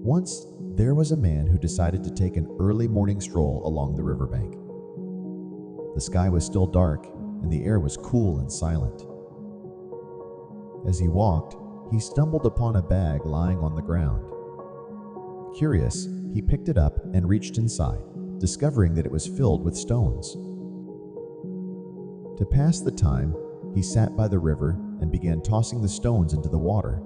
Once, there was a man who decided to take an early morning stroll along the riverbank. The sky was still dark, and the air was cool and silent. As he walked, he stumbled upon a bag lying on the ground. Curious, he picked it up and reached inside, discovering that it was filled with stones. To pass the time, he sat by the river and began tossing the stones into the water,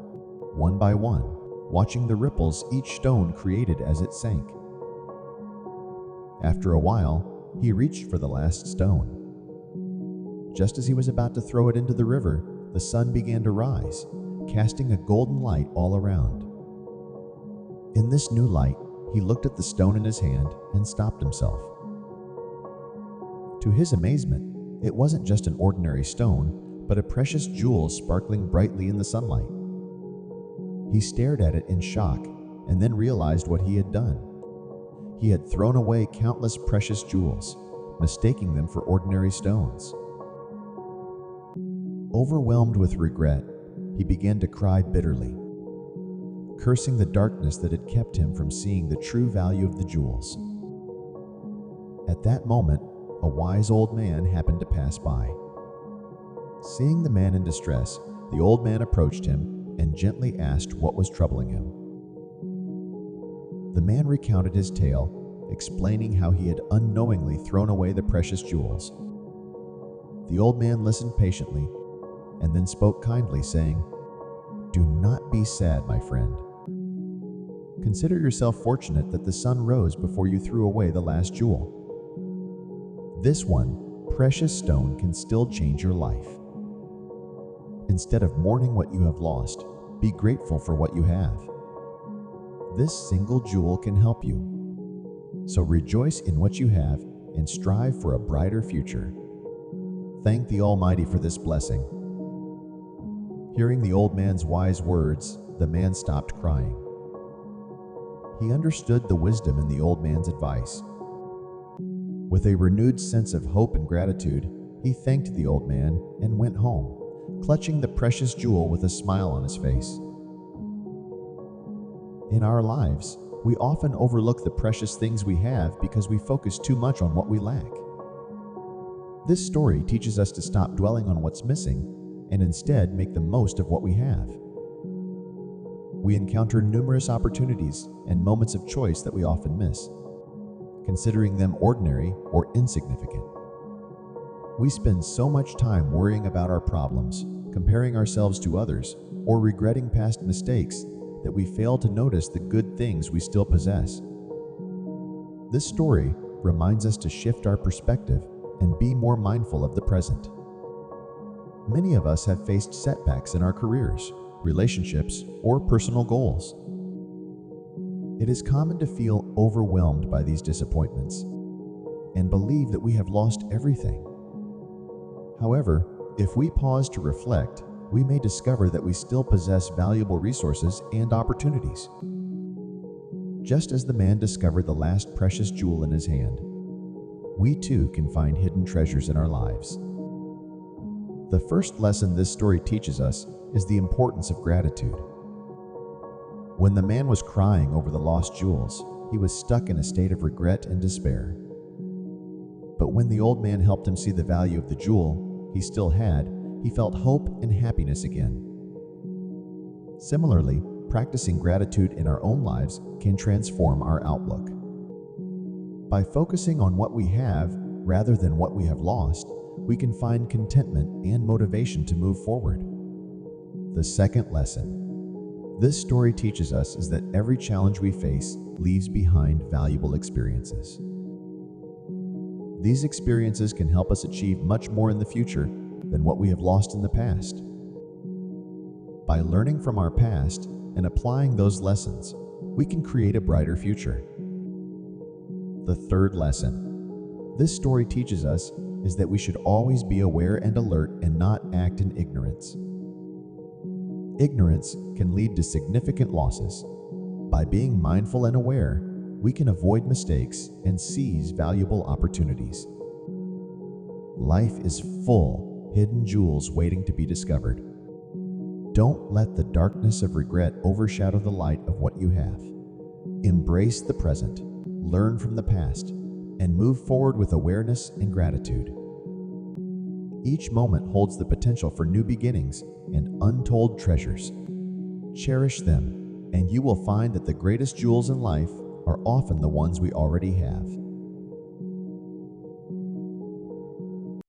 one by one, watching the ripples each stone created as it sank. After a while, he reached for the last stone. Just as he was about to throw it into the river, the sun began to rise, casting a golden light all around. In this new light, he looked at the stone in his hand and stopped himself. To his amazement, it wasn't just an ordinary stone, but a precious jewel sparkling brightly in the sunlight. He stared at it in shock and then realized what he had done. He had thrown away countless precious jewels, mistaking them for ordinary stones. Overwhelmed with regret, he began to cry bitterly, cursing the darkness that had kept him from seeing the true value of the jewels. At that moment, a wise old man happened to pass by. Seeing the man in distress, the old man approached him and gently asked what was troubling him. The man recounted his tale, explaining how he had unknowingly thrown away the precious jewels. The old man listened patiently and then spoke kindly, saying, "Do not be sad, my friend. Consider yourself fortunate that the sun rose before you threw away the last jewel. This one precious stone can still change your life. Instead of mourning what you have lost, be grateful for what you have. This single jewel can help you. So rejoice in what you have and strive for a brighter future. Thank the Almighty for this blessing." Hearing the old man's wise words, the man stopped crying. He understood the wisdom in the old man's advice. With a renewed sense of hope and gratitude, he thanked the old man and went home, clutching the precious jewel with a smile on his face. In our lives, we often overlook the precious things we have because we focus too much on what we lack. This story teaches us to stop dwelling on what's missing and instead make the most of what we have. We encounter numerous opportunities and moments of choice that we often miss, considering them ordinary or insignificant. We spend so much time worrying about our problems, comparing ourselves to others, or regretting past mistakes that we fail to notice the good things we still possess. This story reminds us to shift our perspective and be more mindful of the present. Many of us have faced setbacks in our careers, relationships, or personal goals. It is common to feel overwhelmed by these disappointments and believe that we have lost everything. However, if we pause to reflect, we may discover that we still possess valuable resources and opportunities. Just as the man discovered the last precious jewel in his hand, we too can find hidden treasures in our lives. The first lesson this story teaches us is the importance of gratitude. When the man was crying over the lost jewels, he was stuck in a state of regret and despair. But when the old man helped him see the value of the jewel he still had, he felt hope and happiness again. Similarly, practicing gratitude in our own lives can transform our outlook. By focusing on what we have rather than what we have lost, we can find contentment and motivation to move forward. The second lesson this story teaches us is that every challenge we face leaves behind valuable experiences. These experiences can help us achieve much more in the future than what we have lost in the past. By learning from our past and applying those lessons, we can create a brighter future. The third lesson this story teaches us is that we should always be aware and alert and not act in ignorance. Ignorance can lead to significant losses. By being mindful and aware, we can avoid mistakes and seize valuable opportunities. Life is full of hidden jewels waiting to be discovered. Don't let the darkness of regret overshadow the light of what you have. Embrace the present, learn from the past, and move forward with awareness and gratitude. Each moment holds the potential for new beginnings and untold treasures. Cherish them, and you will find that the greatest jewels in life are often the ones we already have.